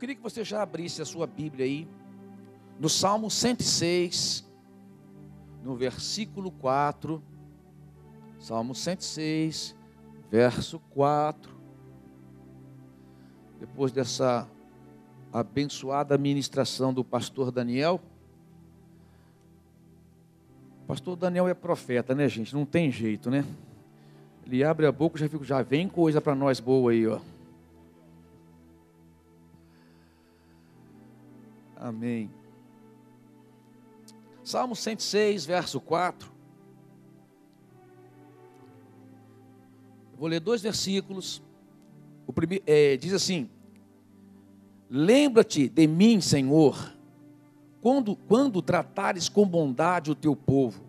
queria que você já abrisse a sua Bíblia aí, no Salmo 106, no versículo 4. Salmo 106, verso 4. Depois dessa abençoada ministração do pastor Daniel. O pastor Daniel é profeta, né, gente? Não tem jeito, né? Ele abre a boca e já vem coisa para nós boa aí, ó. Amém. Salmo 106, verso 4. Eu vou ler 2 versículos. O primeiro diz assim: lembra-te de mim, Senhor, quando tratares com bondade o teu povo.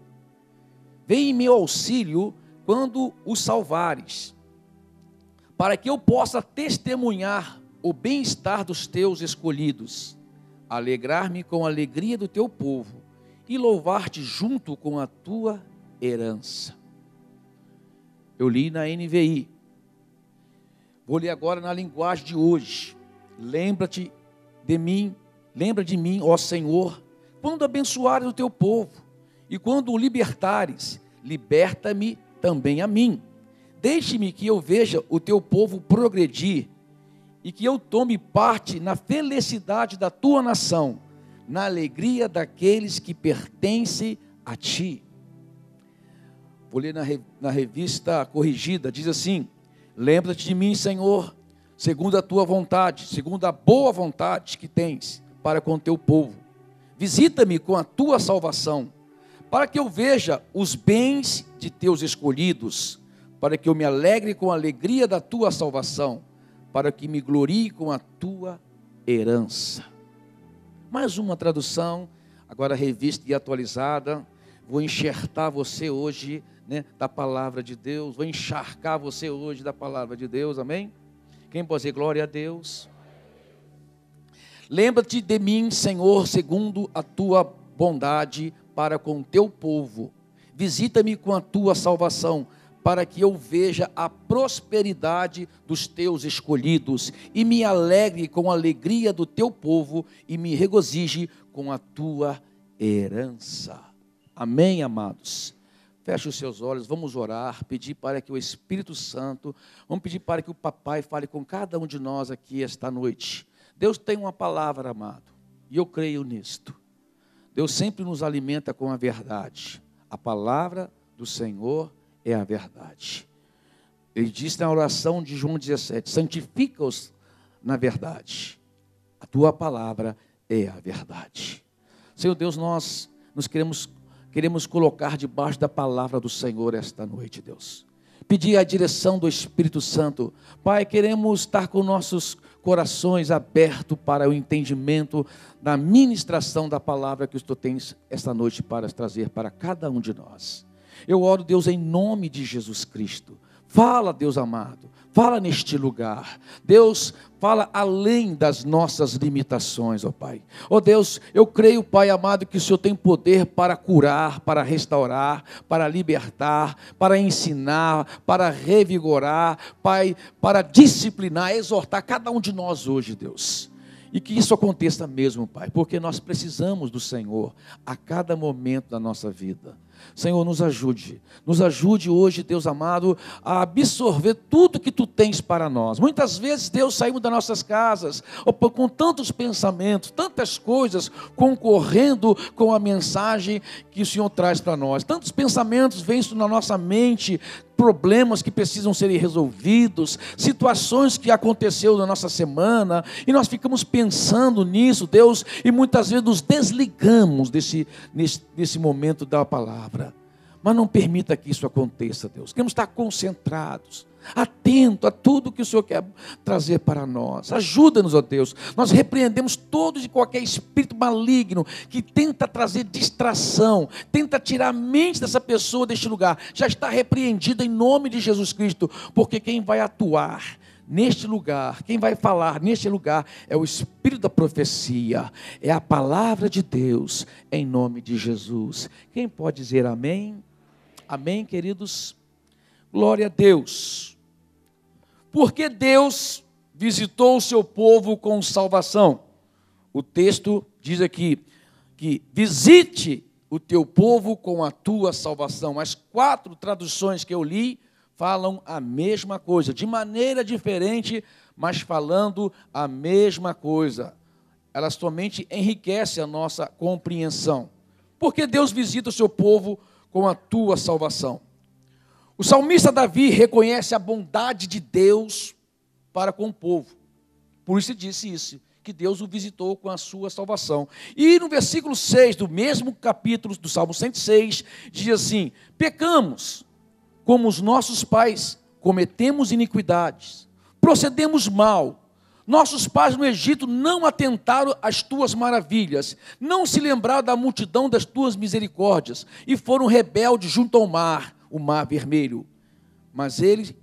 Vem em meu auxílio quando os salvares, para que eu possa testemunhar o bem-estar dos teus escolhidos, alegrar-me com a alegria do teu povo e louvar-te junto com a tua herança. Eu li na NVI. Vou ler agora na linguagem de hoje. Lembra-te de mim, lembra de mim, ó Senhor, quando abençoares o teu povo e quando o libertares, liberta-me também a mim. Deixe-me que eu veja o teu povo progredir e que eu tome parte na felicidade da tua nação, na alegria daqueles que pertencem a ti. Vou ler na revista corrigida, diz assim: lembra-te de mim, Senhor, segundo a tua vontade, segundo a boa vontade que tens para com o teu povo. Visita-me com a tua salvação, para que eu veja os bens de teus escolhidos, para que eu me alegre com a alegria da tua salvação, para que me glorie com a tua herança. Mais uma tradução, agora revista e atualizada. Vou enxertar você hoje, né, da palavra de Deus. Vou encharcar você hoje da palavra de Deus, amém? Quem pode dizer glória a Deus? Lembra-te de mim, Senhor, segundo a tua bondade para com o teu povo. Visita-me com a tua salvação, para que eu veja a prosperidade dos teus escolhidos e me alegre com a alegria do teu povo e me regozije com a tua herança. Amém, amados? Feche os seus olhos, vamos orar, pedir para que o Espírito Santo, vamos pedir para que o Papai fale com cada um de nós aqui esta noite. Deus tem uma palavra, amado, e eu creio nisto. Deus sempre nos alimenta com a verdade. A palavra do Senhor é a verdade. Ele disse na oração de João 17, santifica-os na verdade. A tua palavra é a verdade. Senhor Deus, nós nos queremos colocar debaixo da palavra do Senhor esta noite, Deus. Pedir a direção do Espírito Santo. Pai, queremos estar com nossos corações abertos para o entendimento da ministração da palavra que o Senhor tem esta noite para trazer para cada um de nós. Eu oro, Deus, em nome de Jesus Cristo. Fala, Deus amado, fala neste lugar. Deus, fala além das nossas limitações, ó Pai. Ó Deus, eu creio, Pai amado, que o Senhor tem poder para curar, para restaurar, para libertar, para ensinar, para revigorar, Pai, para disciplinar, exortar cada um de nós hoje, Deus. E que isso aconteça mesmo, Pai, porque nós precisamos do Senhor a cada momento da nossa vida. Senhor, nos ajude hoje, Deus amado, a absorver tudo que Tu tens para nós. Muitas vezes, Deus, saímos das nossas casas com tantos pensamentos, tantas coisas concorrendo com a mensagem que o Senhor traz para nós. Tantos pensamentos vêm na nossa mente, problemas que precisam ser resolvidos, situações que aconteceu na nossa semana, e nós ficamos pensando nisso, Deus, e muitas vezes nos desligamos desse momento da palavra. Mas não permita que isso aconteça, Deus. Queremos estar concentrados, atentos a tudo que o Senhor quer trazer para nós. Ajuda-nos, ó Deus. Nós repreendemos todo e qualquer espírito maligno que tenta trazer distração, tenta tirar a mente dessa pessoa deste lugar. Já está repreendido em nome de Jesus Cristo, porque quem vai atuar neste lugar, quem vai falar neste lugar é o Espírito da profecia, é a palavra de Deus, em nome de Jesus. Quem pode dizer amém? Amém, queridos? Glória a Deus. Porque Deus visitou o seu povo com salvação. O texto diz aqui que visite o teu povo com a tua salvação. As 4 traduções que eu li falam a mesma coisa, de maneira diferente, mas falando a mesma coisa. Elas somente enriquecem a nossa compreensão. Porque Deus visita o seu povo com a tua salvação. O salmista Davi reconhece a bondade de Deus para com o povo. Por isso ele disse isso, que Deus o visitou com a sua salvação. E no versículo 6 do mesmo capítulo do Salmo 106, diz assim: pecamos como os nossos pais, cometemos iniquidades, procedemos mal. Nossos pais no Egito não atentaram às tuas maravilhas, não se lembraram da multidão das tuas misericórdias, e foram rebeldes junto ao mar, o mar vermelho. Mas ele,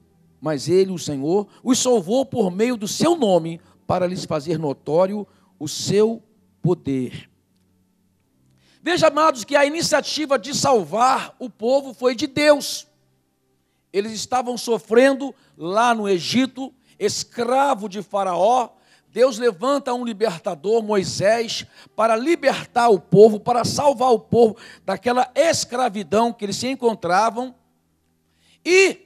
o Senhor, os salvou por meio do seu nome, para lhes fazer notório o seu poder. Veja, amados, que a iniciativa de salvar o povo foi de Deus. Eles estavam sofrendo lá no Egito, escravo de Faraó. Deus levanta um libertador, Moisés, para libertar o povo, para salvar o povo daquela escravidão que eles se encontravam. E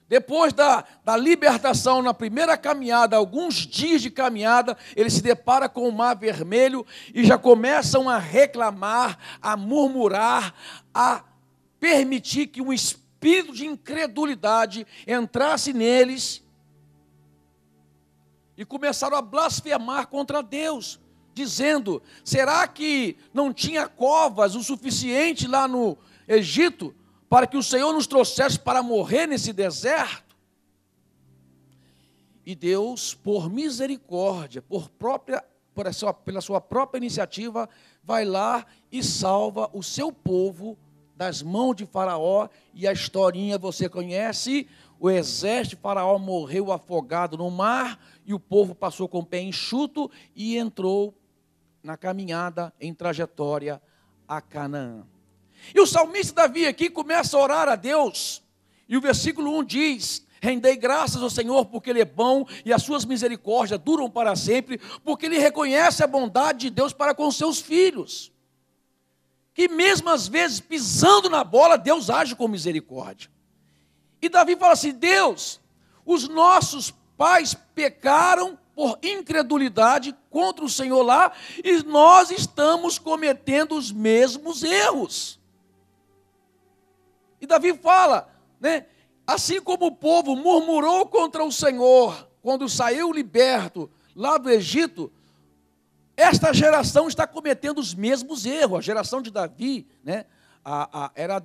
depois da libertação, na primeira caminhada, alguns dias de caminhada, ele se depara com o mar vermelho e já começam a reclamar, a murmurar, a permitir que um espírito de incredulidade entrasse neles e começaram a blasfemar contra Deus, dizendo: será que não tinha covas o suficiente lá no Egito para que o Senhor nos trouxesse para morrer nesse deserto? E Deus, por misericórdia, pela sua própria iniciativa, vai lá e salva o seu povo das mãos de Faraó. E a historinha você conhece: o exército de Faraó morreu afogado no mar, e o povo passou com o pé enxuto e entrou na caminhada, em trajetória a Canaã. E o salmista Davi aqui começa a orar a Deus, e o versículo 1 diz: rendei graças ao Senhor, porque Ele é bom, e as suas misericórdias duram para sempre, porque ele reconhece a bondade de Deus para com seus filhos, que mesmo às vezes pisando na bola, Deus age com misericórdia. E Davi fala assim: Deus, os nossos pais pecaram por incredulidade contra o Senhor lá, e nós estamos cometendo os mesmos erros. E Davi fala, né, assim como o povo murmurou contra o Senhor quando saiu liberto lá do Egito, esta geração está cometendo os mesmos erros. A geração de Davi, né, era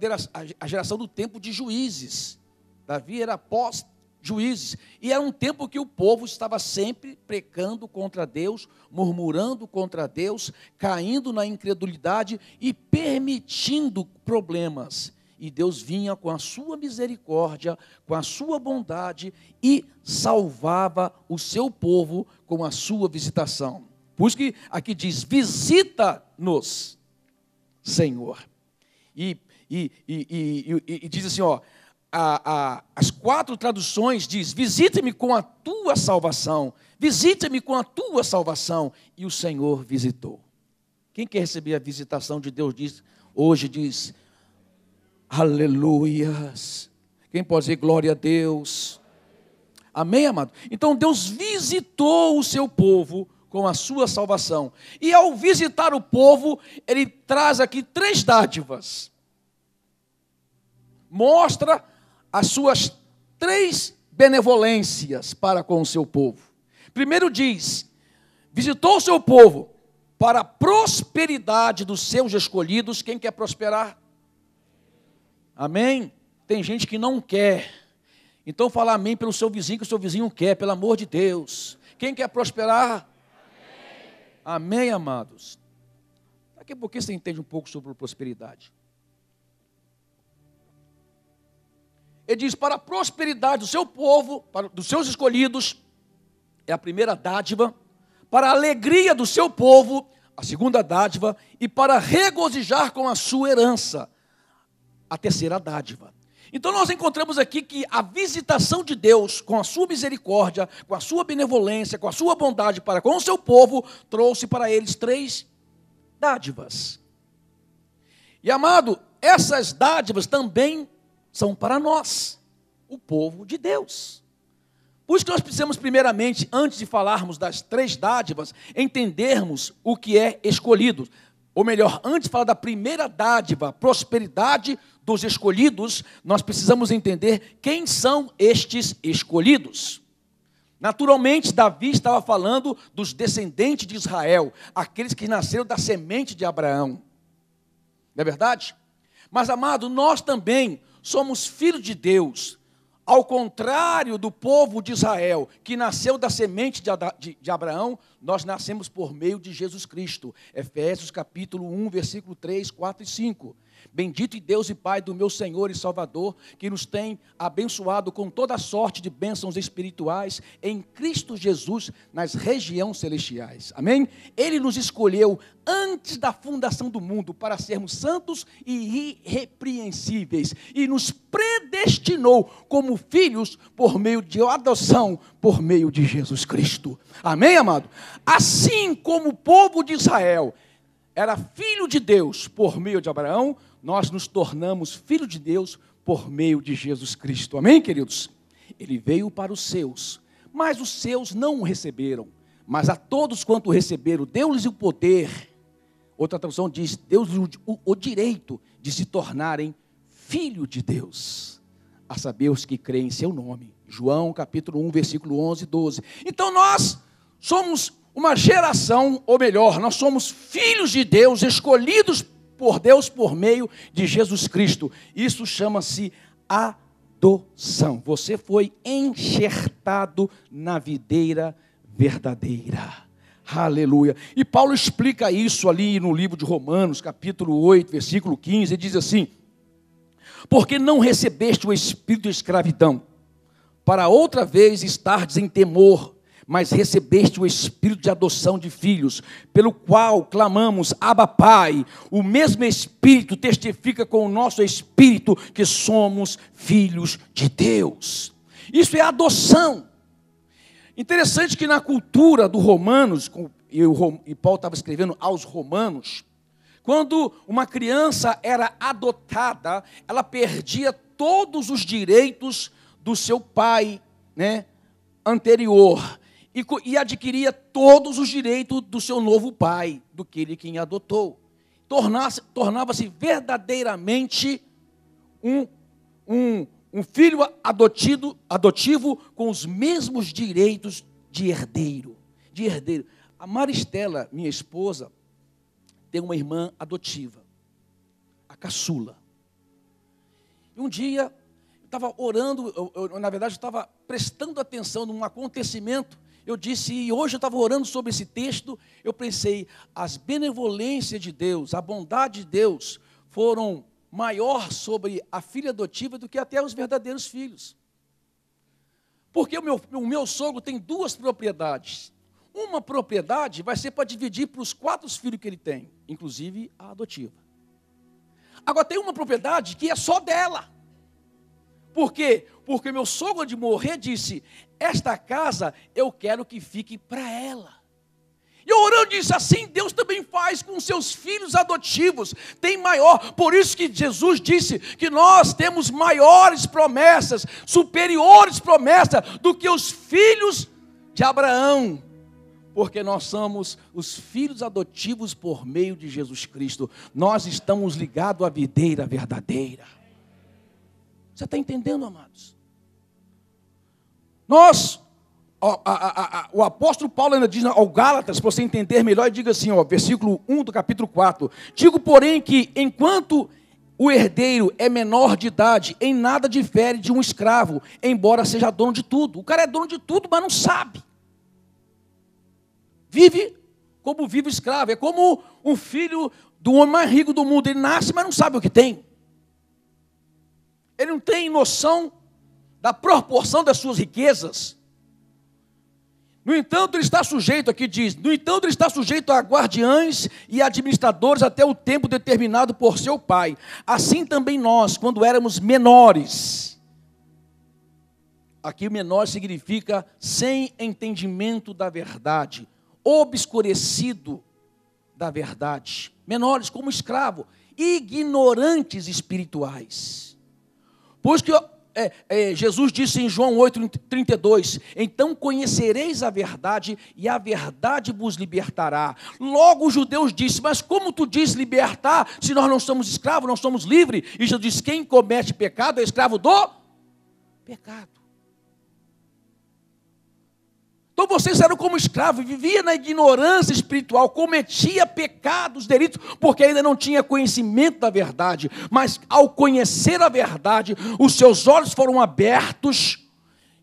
a geração do tempo de juízes. Davi era pós-juízes, e era um tempo que o povo estava sempre pecando contra Deus, murmurando contra Deus, caindo na incredulidade e permitindo problemas. E Deus vinha com a sua misericórdia, com a sua bondade, e salvava o seu povo com a sua visitação. Por isso que aqui diz: visita-nos, Senhor. E diz assim, ó, as 4 traduções diz: visita-me com a tua salvação, visita-me com a tua salvação. E o Senhor visitou. Quem quer receber a visitação de Deus hoje diz: aleluias. Quem pode dizer glória a Deus? Amém, amado? Então Deus visitou o seu povo com a sua salvação. E ao visitar o povo, Ele traz aqui 3 dádivas. Mostra as suas 3 benevolências para com o seu povo. Primeiro diz: visitou o seu povo para a prosperidade dos seus escolhidos. Quem quer prosperar? Amém? Tem gente que não quer. Então fala amém pelo seu vizinho, que o seu vizinho quer, pelo amor de Deus. Quem quer prosperar? Amém, amém, amados. Daqui a pouquinho você entende um pouco sobre prosperidade. Ele diz: para a prosperidade do seu povo, dos seus escolhidos, é a primeira dádiva. Para a alegria do seu povo, a segunda dádiva. E para regozijar com a sua herança, a terceira dádiva. Então nós encontramos aqui que a visitação de Deus, com a sua misericórdia, com a sua benevolência, com a sua bondade para com o seu povo, trouxe para eles 3 dádivas. E amado, essas dádivas também são para nós, o povo de Deus. Por isso que nós precisamos primeiramente, antes de falarmos das 3 dádivas, entendermos o que é escolhido. Ou melhor, antes de falar da primeira dádiva, prosperidade dos escolhidos, nós precisamos entender quem são estes escolhidos. Naturalmente, Davi estava falando dos descendentes de Israel, aqueles que nasceram da semente de Abraão. Não é verdade? Mas, amado, nós também somos filhos de Deus. Ao contrário do povo de Israel, que nasceu da semente de Abraão, nós nascemos por meio de Jesus Cristo. Efésios capítulo 1, versículo 3, 4 e 5. Bendito e Deus e Pai do meu Senhor e Salvador, que nos tem abençoado com toda sorte de bênçãos espirituais em Cristo Jesus nas regiões celestiais. Amém? Ele nos escolheu antes da fundação do mundo para sermos santos e irrepreensíveis e nos predestinou como filhos por meio de adoção, por meio de Jesus Cristo. Amém, amado? Assim como o povo de Israel era filho de Deus por meio de Abraão, nós nos tornamos filhos de Deus por meio de Jesus Cristo. Amém, queridos? Ele veio para os seus, mas os seus não o receberam. Mas a todos quanto receberam, deu-lhes o poder. Outra tradução diz, deu-lhes o direito de se tornarem filho de Deus, a saber os que creem em seu nome. João capítulo 1, versículo 11 e 12. Então nós somos uma geração, ou melhor, nós somos filhos de Deus, escolhidos por Deus por meio de Jesus Cristo. Isso chama-se adoção. Você foi enxertado na videira verdadeira. Aleluia. E Paulo explica isso ali no livro de Romanos, capítulo 8, versículo 15, ele diz assim: porque não recebeste o espírito de escravidão, para outra vez estardes em temor, mas recebeste o espírito de adoção de filhos, pelo qual clamamos, Abba, Pai. O mesmo Espírito testifica com o nosso espírito que somos filhos de Deus. Isso é adoção. Interessante que na cultura do Romanos, e Paulo estava escrevendo aos Romanos, quando uma criança era adotada, ela perdia todos os direitos do seu pai, anterior, e adquiria todos os direitos do seu novo pai, do que ele quem adotou. Tornava-se verdadeiramente um filho adotivo com os mesmos direitos de herdeiro. A Maristela, minha esposa, tem uma irmã adotiva, a caçula. E um dia, eu estava orando, na verdade, eu estava prestando atenção num acontecimento. Eu disse, e hoje eu estava orando sobre esse texto, eu pensei, as benevolências de Deus, a bondade de Deus, foram maior sobre a filha adotiva do que até os verdadeiros filhos. Porque o meu sogro tem 2 propriedades. Uma propriedade vai ser para dividir para os 4 filhos que ele tem, inclusive a adotiva. Agora tem uma propriedade que é só dela. Por quê? Porque meu sogro, de morrer, disse, esta casa eu quero que fique para ela. E eu orando disse, assim Deus também faz com seus filhos adotivos, tem maior. Por isso que Jesus disse que nós temos maiores promessas, superiores promessas do que os filhos de Abraão. Porque nós somos os filhos adotivos por meio de Jesus Cristo. Nós estamos ligados à videira verdadeira. Você está entendendo, amados? O apóstolo Paulo ainda diz ao Gálatas, para você entender melhor, diga assim, versículo 1 do capítulo 4. Digo, porém, que enquanto o herdeiro é menor de idade, em nada difere de um escravo, embora seja dono de tudo. O cara é dono de tudo, mas não sabe. Vive como vive o escravo. É como um filho do homem mais rico do mundo. Ele nasce, mas não sabe o que tem. Ele não tem noção da proporção das suas riquezas. No entanto, ele está sujeito, aqui diz, no entanto, ele está sujeito a guardiães e administradores até o tempo determinado por seu pai. Assim também nós, quando éramos menores. Aqui menor significa sem entendimento da verdade, obscurecido da verdade. Menores como escravo, ignorantes espirituais. Pois que Jesus disse em João 8,32, então conhecereis a verdade e a verdade vos libertará. Logo os judeus disseram, mas como tu diz libertar, se nós não somos escravos, nós somos livres? E Jesus disse, quem comete pecado é escravo do pecado. Então vocês eram como escravos, viviam na ignorância espiritual, cometia pecados, delitos, porque ainda não tinha conhecimento da verdade. Mas ao conhecer a verdade, os seus olhos foram abertos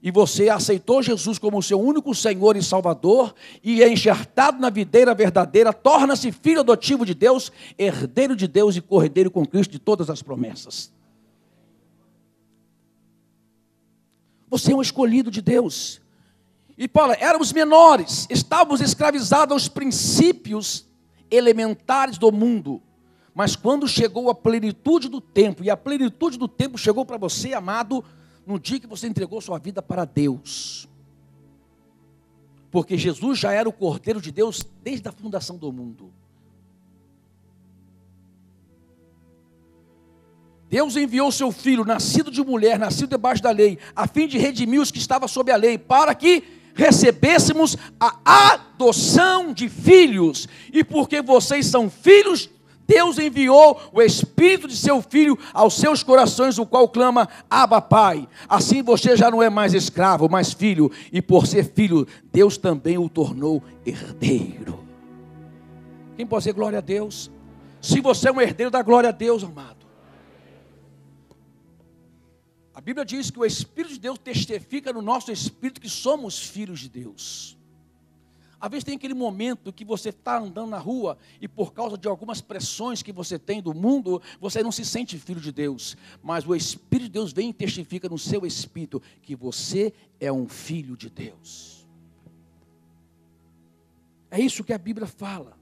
e você aceitou Jesus como seu único Senhor e Salvador e é enxertado na videira verdadeira, torna-se filho adotivo de Deus, herdeiro de Deus e corredeiro com Cristo de todas as promessas. Você é um escolhido de Deus. E Paulo, éramos menores, estávamos escravizados aos princípios elementares do mundo. Mas quando chegou a plenitude do tempo, e a plenitude do tempo chegou para você, amado, no dia que você entregou sua vida para Deus. Porque Jesus já era o Cordeiro de Deus desde a fundação do mundo. Deus enviou seu Filho, nascido de mulher, nascido debaixo da lei, a fim de redimir os que estavam sob a lei, para que recebêssemos a adoção de filhos. E porque vocês são filhos, Deus enviou o Espírito de seu Filho aos seus corações, o qual clama, Abba, Pai. Assim você já não é mais escravo, mas filho. E por ser filho, Deus também o tornou herdeiro. Quem pode dizer glória a Deus? Se você é um herdeiro, dá glória a Deus, amado. A Bíblia diz que o Espírito de Deus testifica no nosso espírito que somos filhos de Deus. Às vezes tem aquele momento que você está andando na rua e por causa de algumas pressões que você tem do mundo, você não se sente filho de Deus. Mas o Espírito de Deus vem e testifica no seu espírito que você é um filho de Deus. É isso que a Bíblia fala.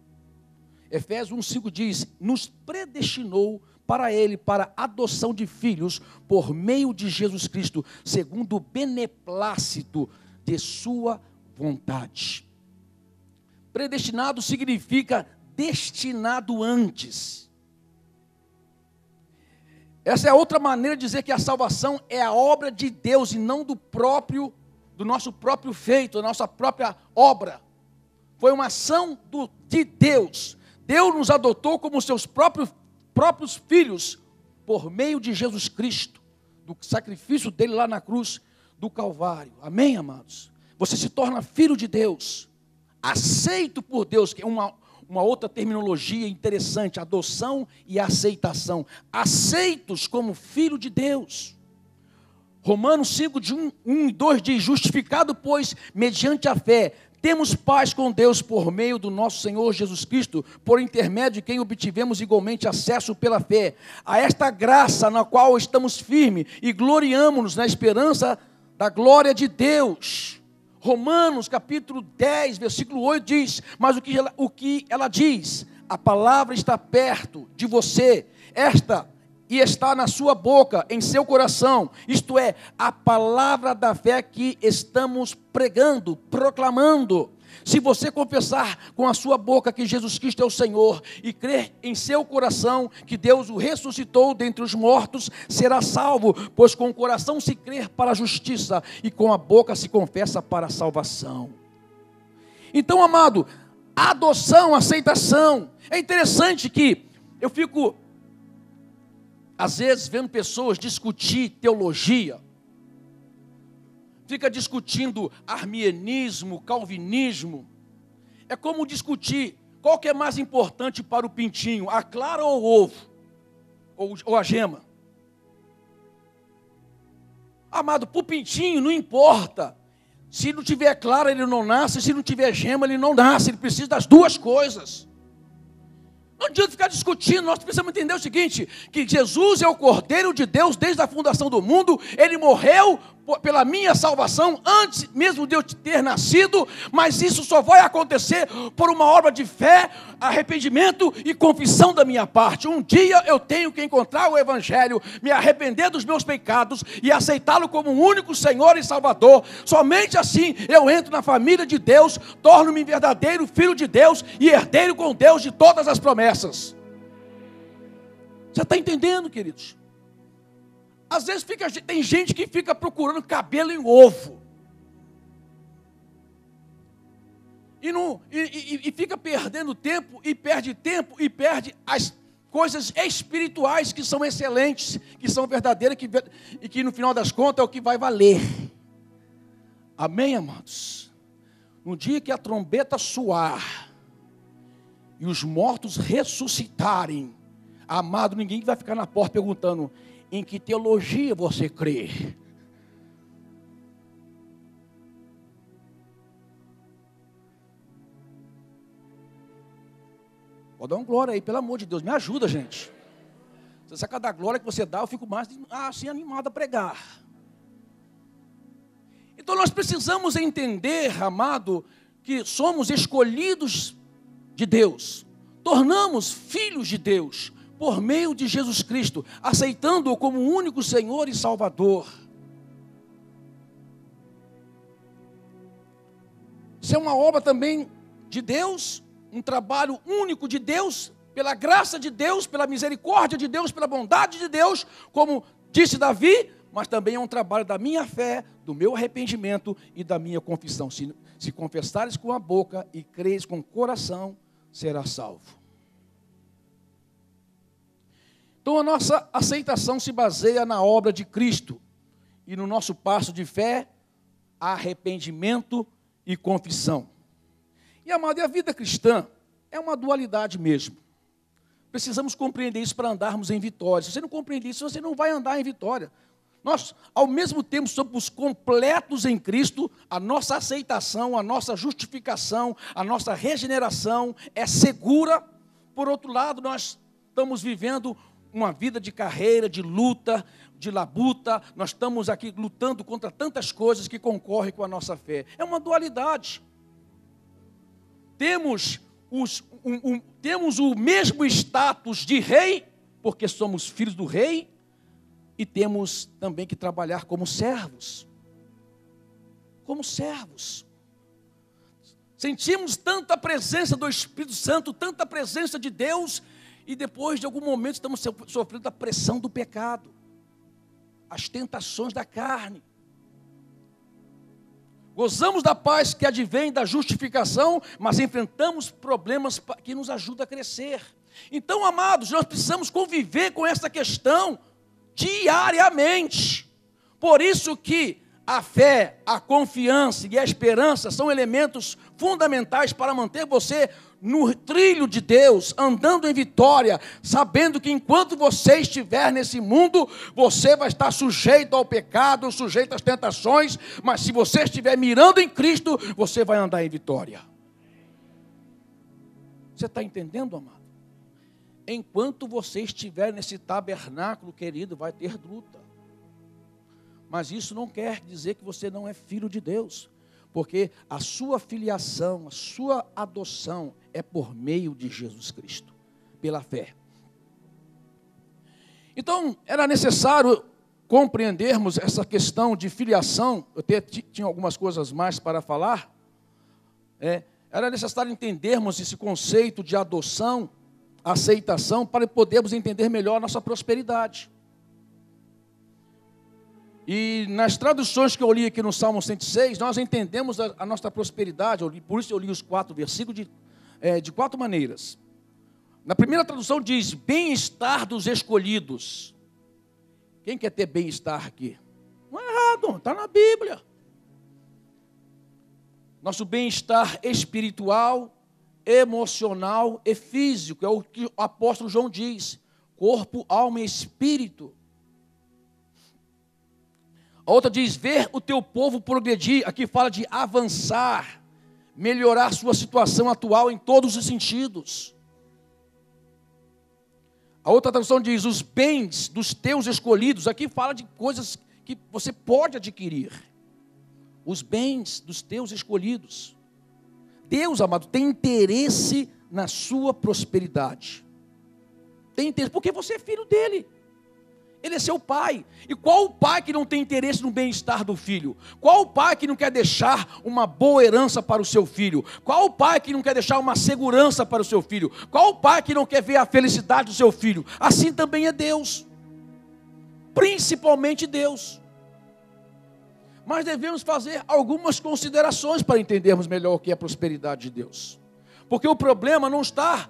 Efésios 1,5 diz, nos predestinou para Ele, para a adoção de filhos, por meio de Jesus Cristo, segundo o beneplácito de sua vontade. Predestinado significa destinado antes. Essa é outra maneira de dizer que a salvação é a obra de Deus e não do nosso próprio feito, da nossa própria obra. Foi uma ação de Deus. Deus nos adotou como seus próprios filhos, por meio de Jesus Cristo, do sacrifício dele lá na cruz do Calvário. Amém, amados? Você se torna filho de Deus, aceito por Deus, que é uma outra terminologia interessante, adoção e aceitação. Aceitos como filho de Deus. Romanos 5, de 1 e 2 diz, justificado, pois, mediante a fé, temos paz com Deus por meio do nosso Senhor Jesus Cristo, por intermédio de quem obtivemos igualmente acesso pela fé, a esta graça na qual estamos firmes e gloriamo-nos na esperança da glória de Deus. Romanos capítulo 10, versículo 8 diz, mas o que ela diz? A palavra está perto de você, e está na sua boca, em seu coração, isto é, a palavra da fé que estamos pregando, proclamando. Se você confessar com a sua boca que Jesus Cristo é o Senhor, e crer em seu coração que Deus o ressuscitou dentre os mortos, será salvo, pois com o coração se crê para a justiça, e com a boca se confessa para a salvação. Então, amado, adoção, aceitação, é interessante que eu fico às vezes vendo pessoas discutir teologia, fica discutindo arminianismo, calvinismo, é como discutir qual que é mais importante para o pintinho, a clara ou o ovo, ou a gema. Amado, para o pintinho não importa, se não tiver clara ele não nasce, se não tiver gema ele não nasce, ele precisa das duas coisas. Não adianta ficar discutindo, nós precisamos entender o seguinte, que Jesus é o Cordeiro de Deus desde a fundação do mundo, Ele morreu pela minha salvação, antes mesmo de eu ter nascido, mas isso só vai acontecer por uma obra de fé, arrependimento e confissão da minha parte. Um dia eu tenho que encontrar o Evangelho, me arrepender dos meus pecados e aceitá-lo como o único Senhor e Salvador. Somente assim eu entro na família de Deus, torno-me verdadeiro filho de Deus e herdeiro com Deus de todas as promessas. Você está entendendo, queridos? Às vezes tem gente que fica procurando cabelo em ovo. E fica perdendo tempo, e perde as coisas espirituais que são excelentes, que são verdadeiras, e que no final das contas é o que vai valer. Amém, amados? No dia que a trombeta soar, e os mortos ressuscitarem, amado, ninguém vai ficar na porta perguntando: em que teologia você crê? Pode dar uma glória aí, pelo amor de Deus, me ajuda, gente. Se cada glória que você dá, eu fico mais assim animado a pregar. Então nós precisamos entender, amado, que somos escolhidos de Deus, tornamos filhos de Deus, por meio de Jesus Cristo, aceitando-o como o único Senhor e Salvador. Isso é uma obra também de Deus, um trabalho único de Deus, pela graça de Deus, pela misericórdia de Deus, pela bondade de Deus, como disse Davi, mas também é um trabalho da minha fé, do meu arrependimento e da minha confissão. Se confessares com a boca e creres com o coração, serás salvo. Então a nossa aceitação se baseia na obra de Cristo e no nosso passo de fé, arrependimento e confissão. E amado, a vida cristã é uma dualidade mesmo. Precisamos compreender isso para andarmos em vitória. Se você não compreender isso, você não vai andar em vitória. Nós, ao mesmo tempo, somos completos em Cristo, a nossa aceitação, a nossa justificação, a nossa regeneração é segura. Por outro lado, nós estamos vivendo uma vida de carreira, de luta, de labuta. Nós estamos aqui lutando contra tantas coisas que concorrem com a nossa fé. É uma dualidade. Temos o mesmo status de rei, porque somos filhos do rei, e temos também que trabalhar como servos. Como servos. Sentimos tanta presença do Espírito Santo, tanta presença de Deus, e depois de algum momento estamos sofrendo a pressão do pecado, as tentações da carne. Gozamos da paz que advém da justificação, mas enfrentamos problemas que nos ajudam a crescer. Então, amados, nós precisamos conviver com essa questão diariamente. Por isso que a fé, a confiança e a esperança são elementos fundamentais para manter você no trilho de Deus, andando em vitória, sabendo que enquanto você estiver nesse mundo, você vai estar sujeito ao pecado, sujeito às tentações, mas se você estiver mirando em Cristo, você vai andar em vitória. Você está entendendo, amado? Enquanto você estiver nesse tabernáculo, querido, vai ter luta. Mas isso não quer dizer que você não é filho de Deus, porque a sua filiação, a sua adoção é por meio de Jesus Cristo, pela fé. Então, era necessário compreendermos essa questão de filiação. Eu tinha algumas coisas mais para falar. Era necessário entendermos esse conceito de adoção, aceitação, para podermos entender melhor a nossa prosperidade. E nas traduções que eu li aqui no Salmo 106, nós entendemos a nossa prosperidade, por isso eu li os 4 versículos de 4 maneiras. Na primeira tradução diz, bem-estar dos escolhidos. Quem quer ter bem-estar aqui? Não é errado, está na Bíblia. Nosso bem-estar espiritual, emocional e físico, é o que o apóstolo João diz, corpo, alma e espírito. A outra diz, ver o teu povo progredir. Aqui fala de avançar, melhorar sua situação atual em todos os sentidos. A outra tradução diz, os bens dos teus escolhidos. Aqui fala de coisas que você pode adquirir. Os bens dos teus escolhidos. Deus, amado, tem interesse na sua prosperidade. Tem interesse, porque você é filho dele. Ele é seu pai. E qual o pai que não tem interesse no bem-estar do filho? Qual o pai que não quer deixar uma boa herança para o seu filho? Qual o pai que não quer deixar uma segurança para o seu filho? Qual o pai que não quer ver a felicidade do seu filho? Assim também é Deus. Principalmente Deus. Mas devemos fazer algumas considerações para entendermos melhor o que é a prosperidade de Deus. Porque o problema não está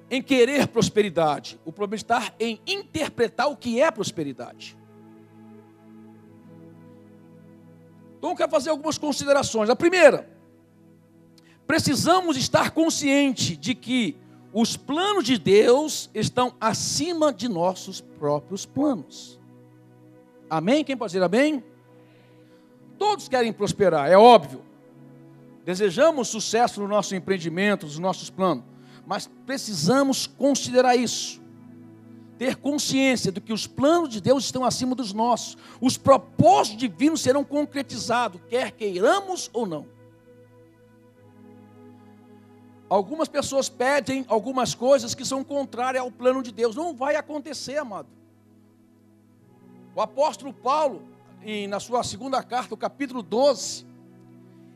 em querer prosperidade. O problema está em interpretar o que é prosperidade. Então eu quero fazer algumas considerações. A primeira, precisamos estar conscientes de que os planos de Deus estão acima de nossos próprios planos. Amém? Quem pode dizer amém? Todos querem prosperar, é óbvio. Desejamos sucesso no nosso empreendimento, nos nossos planos. Mas precisamos considerar isso. Ter consciência de que os planos de Deus estão acima dos nossos. Os propósitos divinos serão concretizados, quer queiramos ou não. Algumas pessoas pedem algumas coisas que são contrárias ao plano de Deus. Não vai acontecer, amado. O apóstolo Paulo, na sua segunda carta, o capítulo 12,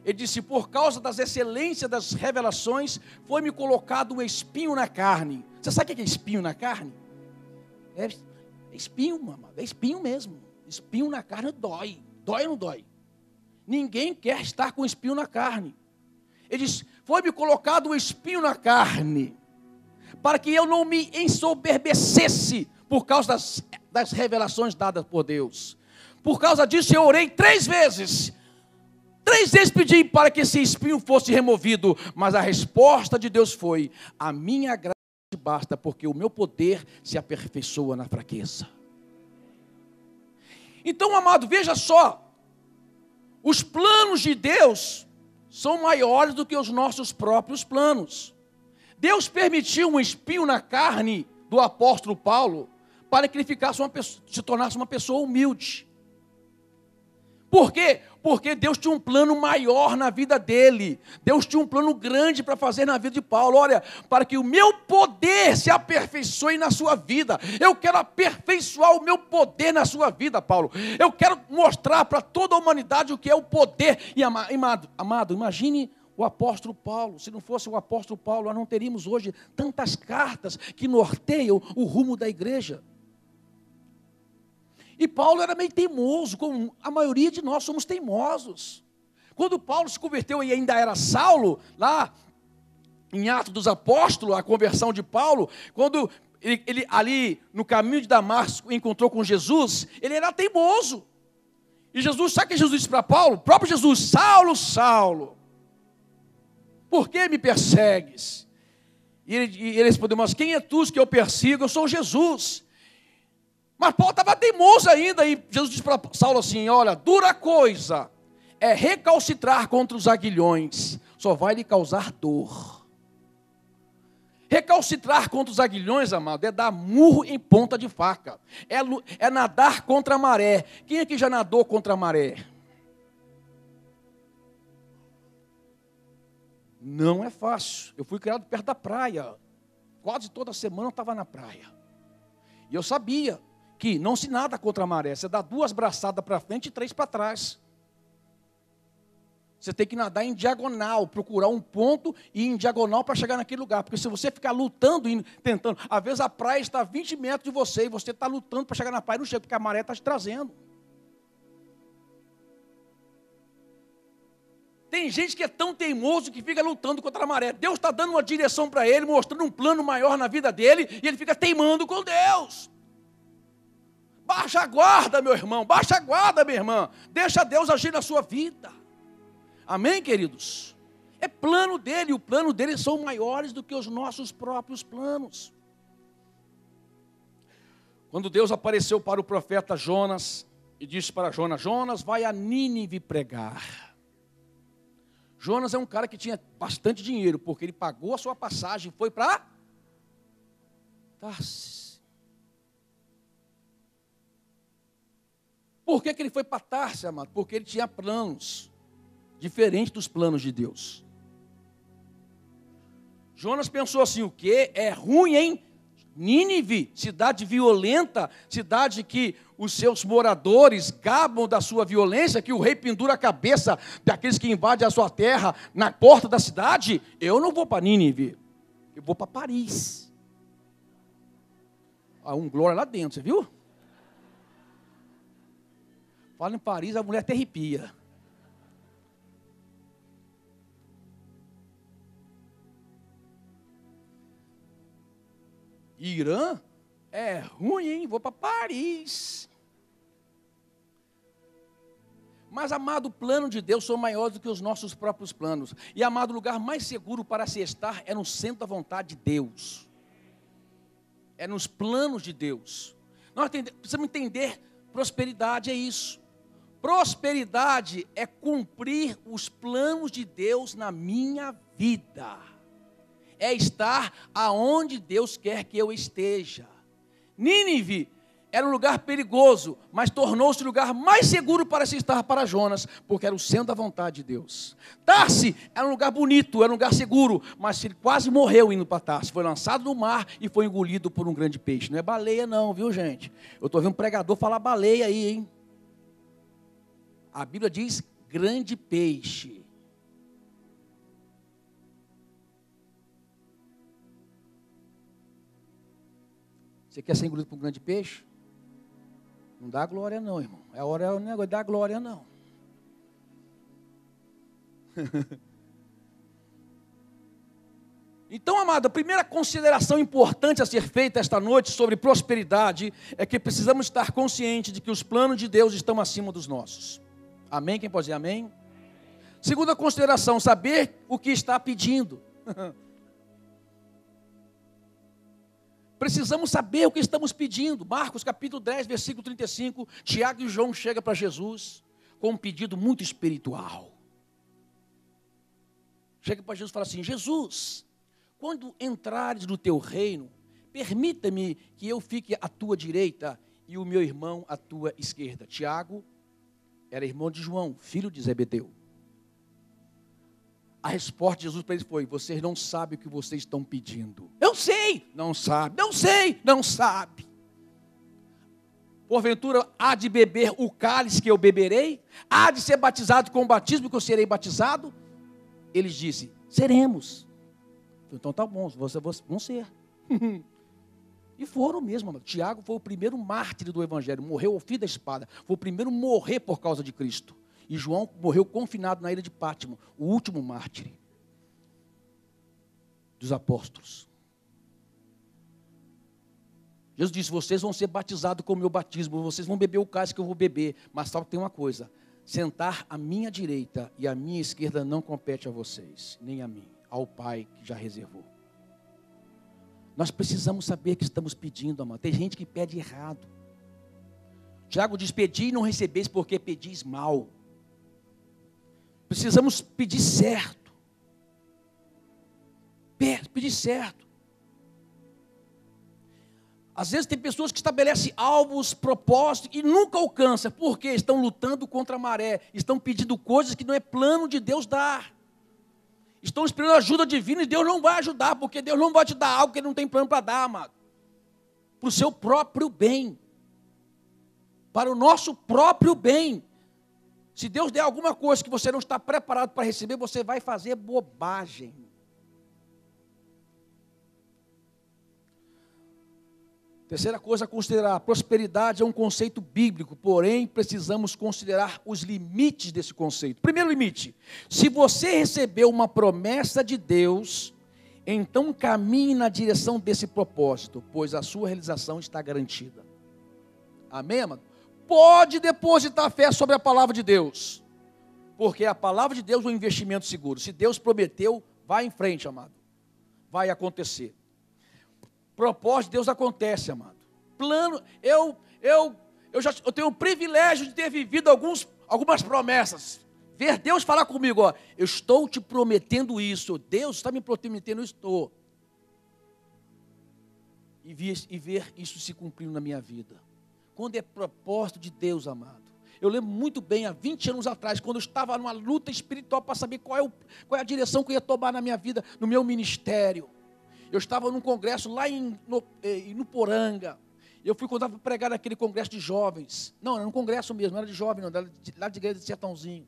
ele disse: por causa das excelências das revelações, foi-me colocado um espinho na carne. Você sabe o que é espinho na carne? É espinho, amado, é espinho mesmo. Espinho na carne dói. Dói ou não dói? Ninguém quer estar com espinho na carne. Ele diz: foi-me colocado um espinho na carne, para que eu não me ensoberbecesse por causa das revelações dadas por Deus. Por causa disso eu orei 3 vezes. 3 vezes pedi para que esse espinho fosse removido, mas a resposta de Deus foi: a minha graça te basta, porque o meu poder se aperfeiçoa na fraqueza. Então, amado, veja só, os planos de Deus são maiores do que os nossos próprios planos. Deus permitiu um espinho na carne do apóstolo Paulo, para que ele se tornasse uma pessoa humilde. Por quê? Porque Deus tinha um plano maior na vida dele. Deus tinha um plano grande para fazer na vida de Paulo. Olha, para que o meu poder se aperfeiçoe na sua vida. Eu quero aperfeiçoar o meu poder na sua vida, Paulo. Eu quero mostrar para toda a humanidade o que é o poder. E amado, imagine o apóstolo Paulo. Se não fosse o apóstolo Paulo, nós não teríamos hoje tantas cartas que norteiam o rumo da igreja. E Paulo era meio teimoso, como a maioria de nós somos teimosos. Quando Paulo se converteu e ainda era Saulo, lá em Atos dos Apóstolos, a conversão de Paulo, quando ele ali no caminho de Damasco encontrou com Jesus, ele era teimoso. E Jesus, sabe o que Jesus disse para Paulo? O próprio Jesus: Saulo, Saulo, por que me persegues? E ele respondeu: mas quem é tu que eu persigo? Eu sou Jesus. Mas Paulo estava teimoso ainda, e Jesus disse para Saulo assim: olha, dura coisa é recalcitrar contra os aguilhões, só vai lhe causar dor. Recalcitrar contra os aguilhões, amado, é dar murro em ponta de faca, é nadar contra a maré. Quem aqui já nadou contra a maré? Não é fácil. Eu fui criado perto da praia, quase toda semana eu estava na praia, e eu sabia que não se nada contra a maré. Você dá 2 braçadas para frente e 3 para trás. Você tem que nadar em diagonal, procurar um ponto e ir em diagonal para chegar naquele lugar. Porque se você ficar lutando e tentando, às vezes a praia está a 20 metros de você e você está lutando para chegar na praia e não chega, porque a maré está te trazendo. Tem gente que é tão teimoso que fica lutando contra a maré. Deus está dando uma direção para ele, mostrando um plano maior na vida dele, e ele fica teimando com Deus. Baixa a guarda, meu irmão, baixa a guarda, minha irmã. Deixa Deus agir na sua vida. Amém, queridos? É plano dele, o plano dele são maiores do que os nossos próprios planos. Quando Deus apareceu para o profeta Jonas e disse para Jonas: Jonas, vai a Nínive pregar. Jonas é um cara que tinha bastante dinheiro, porque ele pagou a sua passagem e foi para Tarsis. Por que ele foi para Tarsis, amado? Porque ele tinha planos diferentes dos planos de Deus. Jonas pensou assim: o quê? É ruim, hein? Nínive, cidade violenta, cidade que os seus moradores gabam da sua violência, que o rei pendura a cabeça daqueles que invadem a sua terra na porta da cidade. Eu não vou para Nínive, eu vou para Paris. Há um glória lá dentro, você viu? Fala em Paris, a mulher até arrepia. Irã é ruim, hein? Vou para Paris. Mas, amado, o plano de Deus são maiores do que os nossos próprios planos. E, amado, o lugar mais seguro para se estar é no centro da vontade de Deus. É nos planos de Deus. Nós precisamos entender, prosperidade é isso. Prosperidade é cumprir os planos de Deus na minha vida. É estar aonde Deus quer que eu esteja. Nínive era um lugar perigoso, mas tornou-se o lugar mais seguro para se estar para Jonas, porque era o centro da vontade de Deus. Tarsis era um lugar bonito, era um lugar seguro, mas ele quase morreu indo para Tarsis. Foi lançado no mar e foi engolido por um grande peixe. Não é baleia não, viu, gente? Eu estou vendo um pregador falar baleia aí, hein? A Bíblia diz grande peixe. Você quer ser engolido por um grande peixe? Não dá glória não, irmão. É hora o negócio de dar glória não. Então, amado, a primeira consideração importante a ser feita esta noite sobre prosperidade é que precisamos estar conscientes de que os planos de Deus estão acima dos nossos. Amém? Quem pode dizer amém? Segunda consideração, saber o que está pedindo. Precisamos saber o que estamos pedindo. Marcos capítulo 10, versículo 35, Tiago e João chegam para Jesus com um pedido muito espiritual. Chega para Jesus e fala assim: Jesus, quando entrares no teu reino, permita-me que eu fique à tua direita e o meu irmão à tua esquerda. Tiago era irmão de João, filho de Zebedeu. A resposta de Jesus para eles foi: vocês não sabem o que vocês estão pedindo. Eu sei, não sabe, não sei, não sabe. Porventura há de beber o cálice que eu beberei? Há de ser batizado com o batismo que eu serei batizado? Eles disseram: seremos. Então tá bom, vocês vão ser. E foram mesmo. Tiago foi o primeiro mártir do evangelho, morreu ao fio da espada, foi o primeiro a morrer por causa de Cristo. E João morreu confinado na ilha de Pátimo, o último mártir dos apóstolos. Jesus disse: vocês vão ser batizados com o meu batismo, vocês vão beber o cálice que eu vou beber, mas só tem uma coisa: sentar à minha direita e à minha esquerda não compete a vocês, nem a mim, ao Pai que já reservou. Nós precisamos saber o que estamos pedindo, amado. Tem gente que pede errado. Tiago diz: pedi e não recebeis porque pedis mal. Precisamos pedir certo. Pedir certo. Às vezes tem pessoas que estabelecem alvos, propósitos e nunca alcançam. Porque estão lutando contra a maré. Estão pedindo coisas que não é plano de Deus dar. Estão esperando ajuda divina e Deus não vai ajudar. Porque Deus não vai te dar algo que Ele não tem plano para dar, amado. Para o seu próprio bem. Para o nosso próprio bem. Se Deus der alguma coisa que você não está preparado para receber, você vai fazer bobagem. Terceira coisa a considerar: prosperidade é um conceito bíblico, porém precisamos considerar os limites desse conceito. Primeiro limite: se você recebeu uma promessa de Deus, então caminhe na direção desse propósito, pois a sua realização está garantida. Amém, amado? Pode depositar fé sobre a palavra de Deus, porque a palavra de Deus é um investimento seguro. Se Deus prometeu, vai em frente, amado. Vai acontecer. Propósito de Deus acontece, amado. Plano, eu tenho o privilégio de ter vivido algumas promessas. Ver Deus falar comigo: ó, eu estou te prometendo isso. Deus está me prometendo isso. Estou. E ver isso se cumprindo na minha vida. Quando é propósito de Deus, amado, Eu lembro muito bem, há 20 anos atrás, quando eu estava numa luta espiritual para saber qual é a direção que eu ia tomar na minha vida, no meu ministério. Eu estava num congresso lá em Nuporanga. Eu fui quando estava pregar naquele congresso de jovens. Não, era um congresso mesmo, não era de jovem, não, era lá de igreja de Sertãozinho.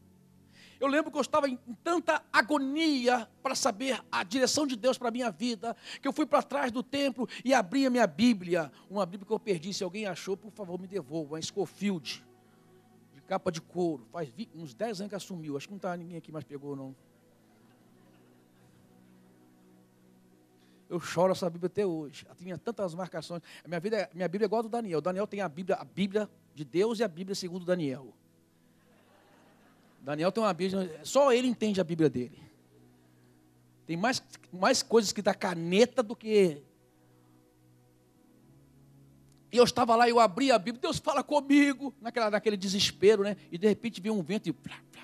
Eu lembro que eu estava em tanta agonia para saber a direção de Deus para a minha vida, que eu fui para trás do templo e abri a minha Bíblia, uma Bíblia que eu perdi. Se alguém achou, por favor, me devolva, uma Scofield, de capa de couro. Faz uns 10 anos que assumiu, acho que não está ninguém aqui mais pegou, não. Eu choro essa Bíblia até hoje. Ela tinha tantas marcações. Minha Bíblia é igual a do Daniel. O Daniel tem a Bíblia de Deus e a Bíblia segundo Daniel. Daniel tem uma Bíblia, só ele entende a Bíblia dele. Tem mais coisas que dá caneta do que... E eu estava lá, eu abri a Bíblia, Deus fala comigo, naquele desespero, né? E de repente veio um vento e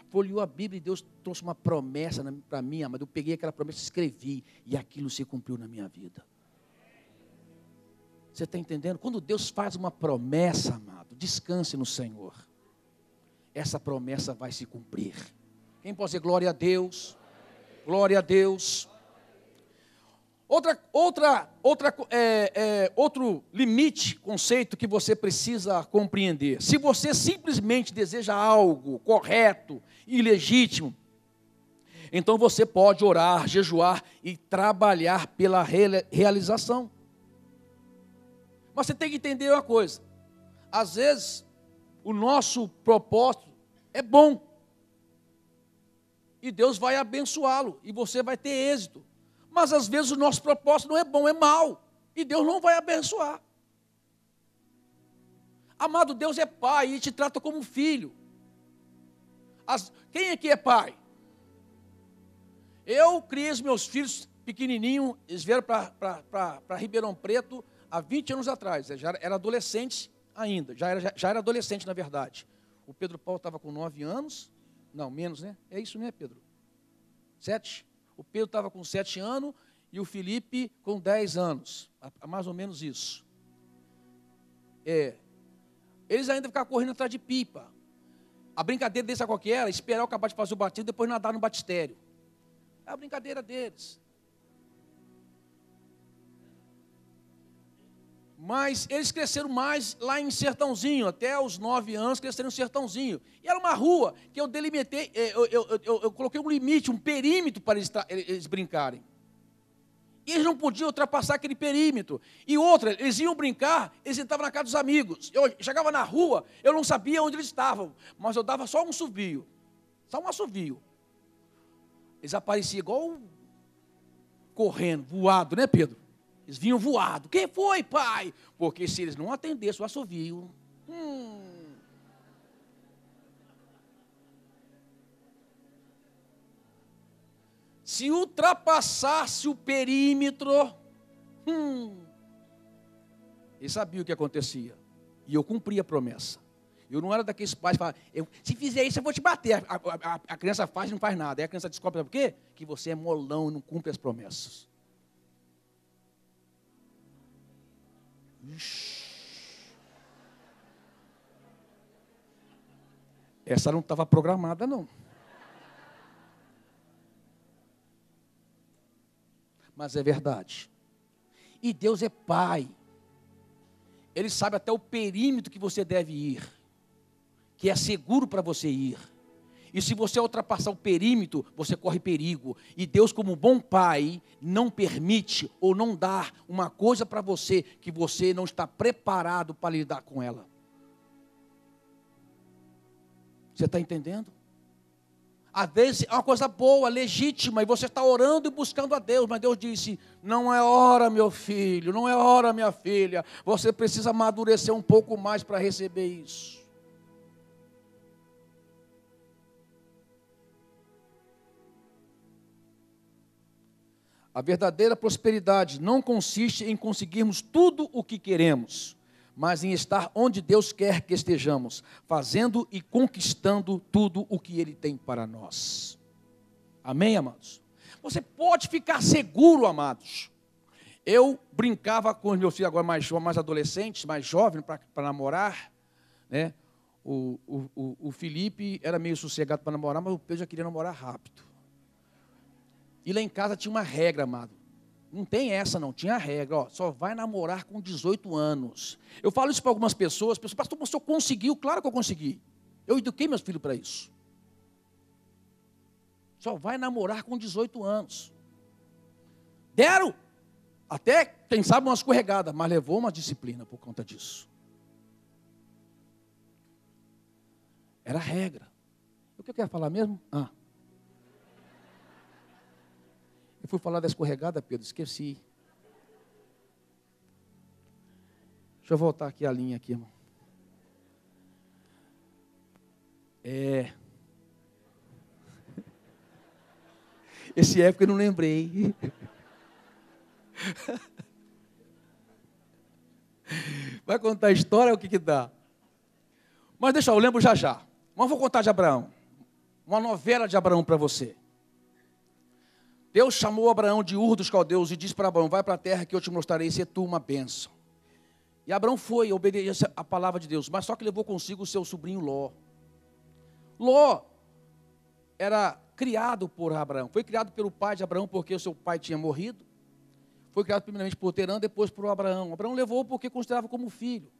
folheou a Bíblia e Deus trouxe uma promessa para mim, mas eu peguei aquela promessa e escrevi, e aquilo se cumpriu na minha vida. Você está entendendo? Quando Deus faz uma promessa, amado, descanse no Senhor. Essa promessa vai se cumprir. Quem pode dizer glória a Deus? Glória a Deus. Outro limite, conceito que você precisa compreender. Se você simplesmente deseja algo correto e legítimo, então você pode orar, jejuar e trabalhar pela realização. Mas você tem que entender uma coisa. Às vezes, o nosso propósito é bom. E Deus vai abençoá-lo. E você vai ter êxito. Mas às vezes o nosso propósito não é bom, é mau. E Deus não vai abençoar. Amado, Deus é pai e te trata como filho. Quem aqui é pai? Eu criei os meus filhos pequenininhos. Eles vieram para Ribeirão Preto há 20 anos atrás. Já era adolescente ainda. Já era adolescente, na verdade. O Pedro Paulo estava com 9 anos. Não, menos, né? É isso, né, Pedro? 7? O Pedro estava com 7 anos e o Felipe com 10 anos. Mais ou menos isso. Eles ainda ficavam correndo atrás de pipa. A brincadeira deles, sabe qual que era? Esperar eu acabar de fazer o batismo e depois nadar no batistério. É a brincadeira deles. Mas eles cresceram mais lá em Sertãozinho, até os 9 anos cresceram em Sertãozinho. E era uma rua que eu delimitei, eu coloquei um limite, um perímetro para eles brincarem. E eles não podiam ultrapassar aquele perímetro. E outra, eles iam brincar, eles entravam na casa dos amigos. Eu chegava na rua, eu não sabia onde eles estavam, mas eu dava só um assovio. Só um assovio. Eles apareciam igual correndo, voado, né, Pedro? Eles vinham voado. Quem foi, pai? Porque se eles não atendessem o assovio... Se ultrapassasse o perímetro... Eles sabiam o que acontecia. E eu cumpria a promessa. Eu não era daqueles pais que falavam, se fizer isso eu vou te bater. A criança faz e não faz nada. Aí a criança descobre, sabe por quê? Que você é molão e não cumpre as promessas. Essa não estava programada, não. Mas é verdade. E Deus é pai. Ele sabe até o perímetro que você deve ir, que é seguro para você ir. E se você ultrapassar o perímetro, você corre perigo. E Deus, como bom pai, não permite ou não dá uma coisa para você que você não está preparado para lidar com ela. Você está entendendo? Às vezes é uma coisa boa, legítima, e você está orando e buscando a Deus, mas Deus disse, não é hora, meu filho, não é hora, minha filha, você precisa amadurecer um pouco mais para receber isso. A verdadeira prosperidade não consiste em conseguirmos tudo o que queremos, mas em estar onde Deus quer que estejamos, fazendo e conquistando tudo o que Ele tem para nós. Amém, amados? Você pode ficar seguro, amados. Eu brincava com os meus filhos agora mais adolescentes, mais jovens, para namorar, né? O Felipe era meio sossegado para namorar, mas o Pedro já queria namorar rápido. E lá em casa tinha uma regra, amado. Não tem essa não, tinha regra, ó, só vai namorar com 18 anos. Eu falo isso para algumas pessoas, pastor, mas o senhor conseguiu? Claro que eu consegui. Eu eduquei meus filhos para isso. Só vai namorar com 18 anos. Deram até, quem sabe, uma escorregada, mas levou uma disciplina por conta disso. Era a regra. O que eu quero falar mesmo? Eu fui falar da escorregada, Pedro, esqueci. Deixa eu voltar aqui a linha aqui, irmão. Esse época eu não lembrei. Vai contar a história, o que dá? Mas deixa eu lembro já. Mas vou contar de Abraão. Uma novela de Abraão para você. Deus chamou Abraão de Ur dos Caldeus e disse para Abraão, vai para a terra que eu te mostrarei, ser tu uma bênção. E Abraão foi, obedeceu a palavra de Deus, mas só que levou consigo o seu sobrinho Ló. Ló era criado por Abraão, foi criado pelo pai de Abraão porque o seu pai tinha morrido. Foi criado primeiramente por Terã, depois por Abraão. Abraão levou porque considerava como filho.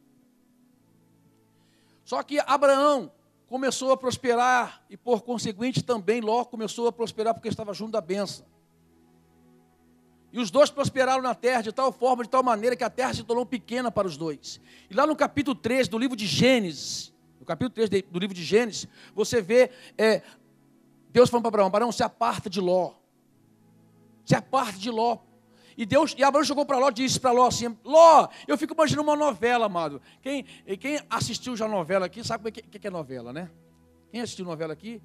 Só que Abraão começou a prosperar e por conseguinte também Ló começou a prosperar porque estava junto da bênção. E os dois prosperaram na terra de tal forma, de tal maneira que a terra se tornou pequena para os dois. E lá no capítulo 3 do livro de Gênesis, do livro de Gênesis, você vê Deus falando para Abraão, Abraão, se aparta de Ló. Se aparta de Ló. E Abraão chegou para Ló e disse para Ló assim, Ló, eu fico imaginando uma novela, amado. Quem assistiu já novela aqui, sabe o que é novela, né? Quem assistiu novela aqui?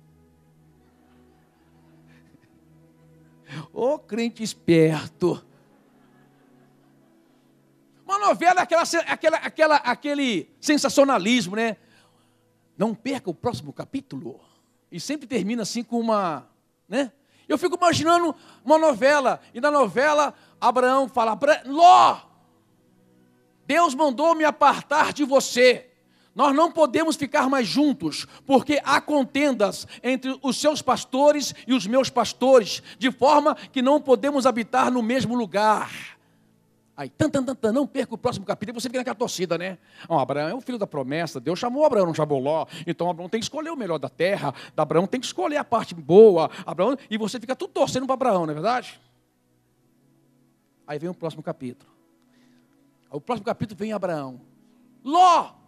Ô crente esperto. Uma novela é aquele sensacionalismo, né? Não perca o próximo capítulo. E sempre termina assim com uma, né? Eu fico imaginando uma novela, e na novela Abraão fala, Ló, Deus mandou me apartar de você. Nós não podemos ficar mais juntos, porque há contendas entre os seus pastores e os meus pastores, de forma que não podemos habitar no mesmo lugar. Aí, não perca o próximo capítulo, e você fica naquela torcida, né? Abraão é o filho da promessa, Deus chamou Abraão, não chamou Ló, então Abraão tem que escolher o melhor da terra, Abraão tem que escolher a parte boa, Abraão, e você fica tudo torcendo para Abraão, não é verdade? Aí vem o próximo capítulo. O próximo capítulo vem Abraão. Ló!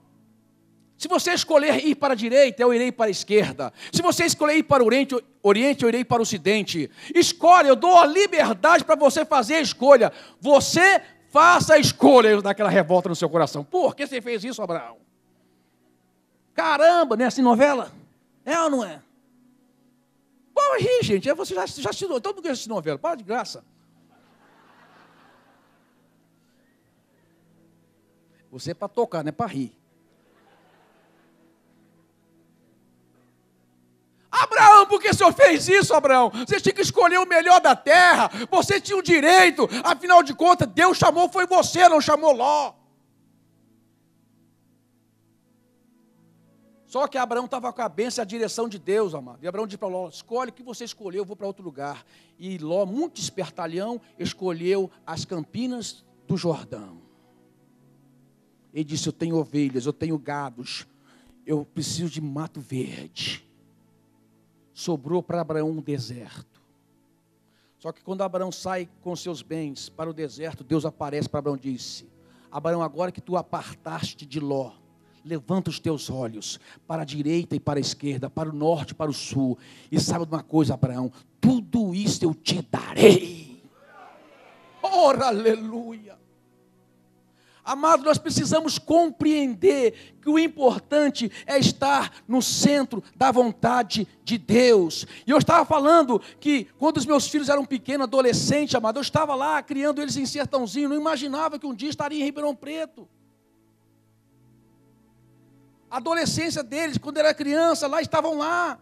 Se você escolher ir para a direita, eu irei para a esquerda. Se você escolher ir para o oriente, eu irei para o ocidente. Escolha, eu dou a liberdade para você fazer a escolha. Você faça a escolha, daquela revolta no seu coração. Por que você fez isso, Abraão? Caramba, não é assim novela? É ou não é? Pode rir, gente. Você já assistiu, todo mundo assiste novela, para de graça. Você é para tocar, não é para rir. Abraão, por que o senhor fez isso, Abraão? Você tinha que escolher o melhor da terra. Você tinha o direito. Afinal de contas, Deus chamou, foi você, não chamou Ló. Só que Abraão estava com a bênção e a direção de Deus, amado. E Abraão disse para Ló, escolhe o que você escolheu, eu vou para outro lugar. E Ló, muito espertalhão, escolheu as campinas do Jordão. Ele disse, eu tenho ovelhas, eu tenho gados, eu preciso de mato verde. Sobrou para Abraão um deserto. Só que quando Abraão sai com seus bens para o deserto, Deus aparece para Abraão e disse, Abraão, agora que tu apartaste de Ló, levanta os teus olhos para a direita e para a esquerda, para o norte e para o sul. E sabe de uma coisa, Abraão, tudo isso eu te darei. Ora, aleluia. Amado, nós precisamos compreender que o importante é estar no centro da vontade de Deus. E eu estava falando que quando os meus filhos eram pequenos, adolescentes, amado, eu estava lá criando eles em Sertãozinho, não imaginava que um dia estaria em Ribeirão Preto. A adolescência deles, quando era criança, lá estavam lá.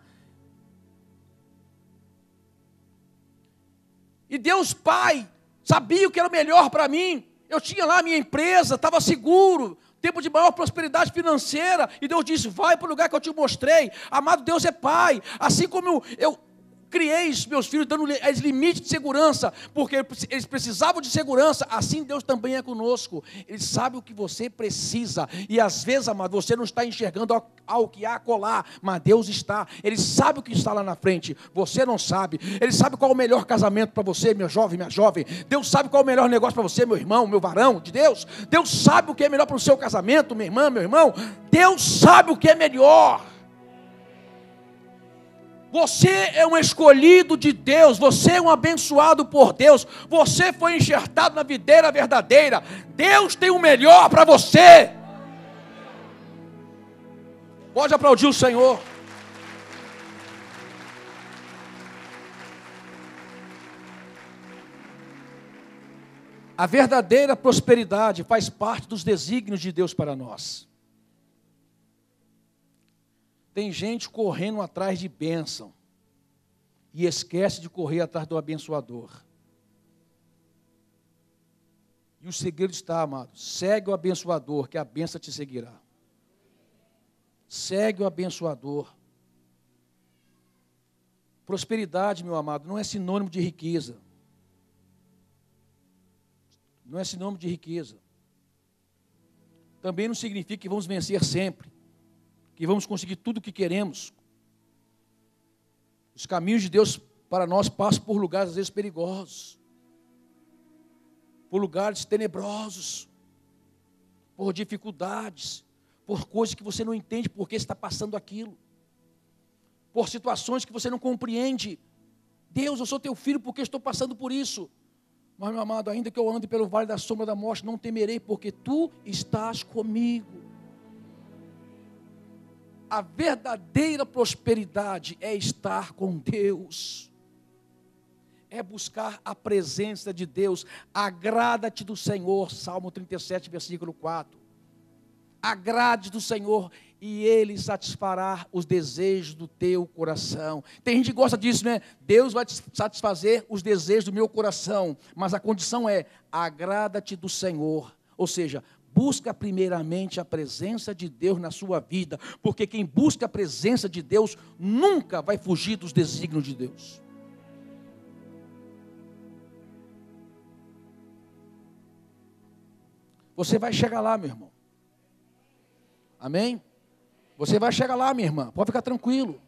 E Deus Pai sabia o que era melhor para mim. Eu tinha lá a minha empresa, estava seguro, tempo de maior prosperidade financeira, e Deus disse, vai para o lugar que eu te mostrei. Amado, Deus é Pai, assim como eu criei os meus filhos, dando eles limites de segurança, porque eles precisavam de segurança, assim Deus também é conosco. Ele sabe o que você precisa, e às vezes, amado, você não está enxergando ao que há acolá, mas Deus está. Ele sabe o que está lá na frente, você não sabe. Ele sabe qual é o melhor casamento para você, meu jovem, minha jovem. Deus sabe qual é o melhor negócio para você, meu irmão, meu varão de Deus. Deus sabe o que é melhor para o seu casamento, minha irmã, meu irmão. Deus sabe o que é melhor. Você é um escolhido de Deus, você é um abençoado por Deus, você foi enxertado na videira verdadeira. Deus tem o melhor para você. Pode aplaudir o Senhor. A verdadeira prosperidade faz parte dos desígnios de Deus para nós. Tem gente correndo atrás de bênção e esquece de correr atrás do abençoador. E o segredo está, amado, segue o abençoador, que a bênção te seguirá. Segue o abençoador. Prosperidade, meu amado, não é sinônimo de riqueza. Não é sinônimo de riqueza. Também não significa que vamos vencer sempre, que vamos conseguir tudo o que queremos. Os caminhos de Deus para nós passam por lugares às vezes perigosos, por lugares tenebrosos, por dificuldades, por coisas que você não entende por que está passando aquilo, por situações que você não compreende. Deus, eu sou teu filho porque estou passando por isso. Mas, meu amado, ainda que eu ande pelo vale da sombra da morte, não temerei, porque tu estás comigo. A verdadeira prosperidade é estar com Deus, é buscar a presença de Deus. Agrada-te do Senhor, Salmo 37, versículo 4. Agrade do Senhor e Ele satisfará os desejos do teu coração. Tem gente que gosta disso, né? Deus vai satisfazer os desejos do meu coração, mas a condição é, agrada-te do Senhor, ou seja, busca primeiramente a presença de Deus na sua vida, porque quem busca a presença de Deus nunca vai fugir dos desígnios de Deus. Você vai chegar lá, meu irmão. Amém? Você vai chegar lá, minha irmã, pode ficar tranquilo.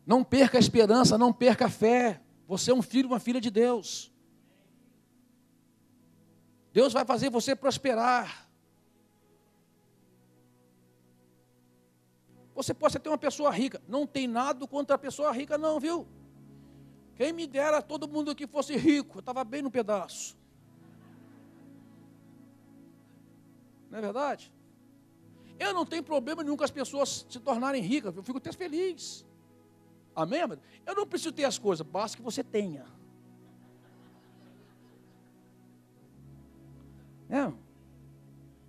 Não perca a esperança, não perca a fé. Você é um filho, uma filha de Deus. Deus vai fazer você prosperar. Você pode ser uma pessoa rica. Não tem nada contra a pessoa rica não, viu? Quem me dera todo mundo aqui fosse rico. Eu estava bem no pedaço. Não é verdade? Eu não tenho problema nenhum com as pessoas se tornarem ricas. Eu fico até feliz. Amém, amado? Eu não preciso ter as coisas. Basta que você tenha.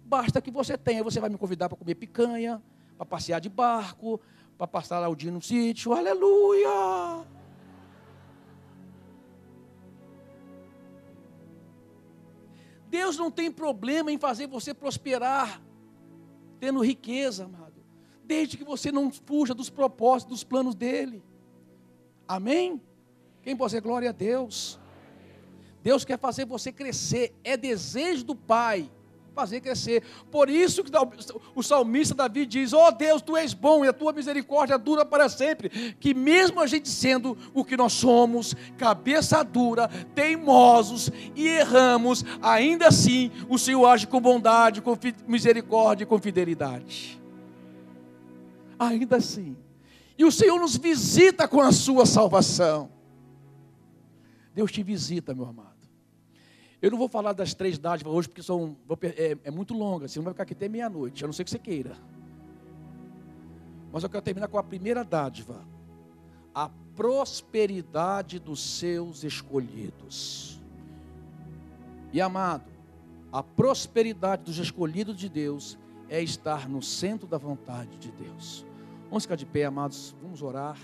Basta que você tenha. Você vai me convidar para comer picanha, para passear de barco, para passar lá o dia no sítio. Aleluia! Deus não tem problema em fazer você prosperar, tendo riqueza, amado, desde que você não fuja dos propósitos, dos planos dele. Amém? Quem pode dizer glória a Deus? Deus quer fazer você crescer, é desejo do Pai fazer crescer. Por isso que o salmista Davi diz: ó Deus, tu és bom e a tua misericórdia dura para sempre. Que mesmo a gente sendo o que nós somos, cabeça dura, teimosos e erramos, ainda assim o Senhor age com bondade, com misericórdia e com fidelidade. Ainda assim. E o Senhor nos visita com a sua salvação. Deus te visita, meu amado. Eu não vou falar das 3 dádivas hoje, porque é muito longa. Você não vai ficar aqui até meia-noite, a não ser que você queira. Mas eu quero terminar com a primeira dádiva. A prosperidade dos seus escolhidos. E amado, a prosperidade dos escolhidos de Deus é estar no centro da vontade de Deus. Vamos ficar de pé, amados, vamos orar.